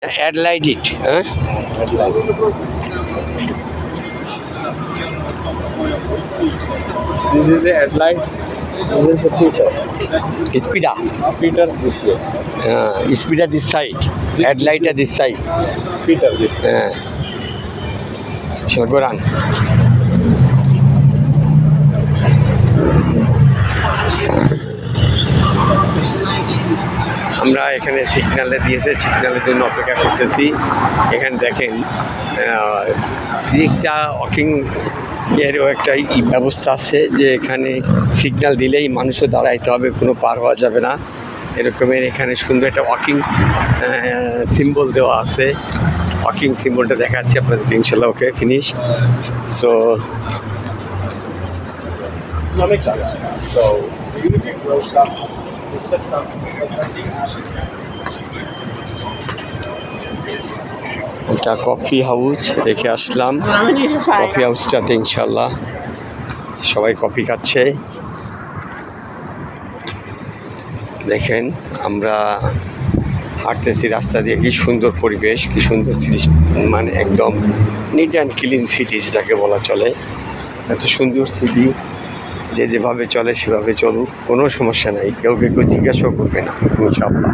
Adelaide it, huh? This is a headlight. This is a Peter. Spida. Peter this way. Spida this side. Adelaide this side. Peter this way. Shall go run. আমরা এখানে সিগন্যালে দিয়েছে, সিগন্যালের জন্য অপেক্ষা করতেছি। এখানে দেখেন একটা ওয়াকিং এরও একটা ব্যবস্থা আছে যে এখানে সিগন্যাল দিলেই মানুষও দাঁড়াইতে হবে, কোনো পার হওয়া যাবে না এরকমের। এখানে সুন্দর একটা ওয়াকিং সিম্বল দেওয়া আছে। ওয়াকিং সিম্বলটা দেখাচ্ছি আপনাদের ইনশাল্লাহ। Okay finish. সো একটা কফি হাউস রেখে আসলাম। কফি হাউসটাতে ইনশাল্লাহ সবাই কফি খাচ্ছে। দেখেন আমরা হাঁটতেছি রাস্তা দিয়ে, কি সুন্দর পরিবেশ, কি সুন্দর মানে একদম নিট অ্যান্ড ক্লিন সিটি যেটাকে বলা চলে। এত সুন্দর সিটি, যে যেভাবে চলে সেভাবে চলুক, কোনো সমস্যা নাই, কেউ জিজ্ঞাসাও করবে না ইনশাআল্লাহ।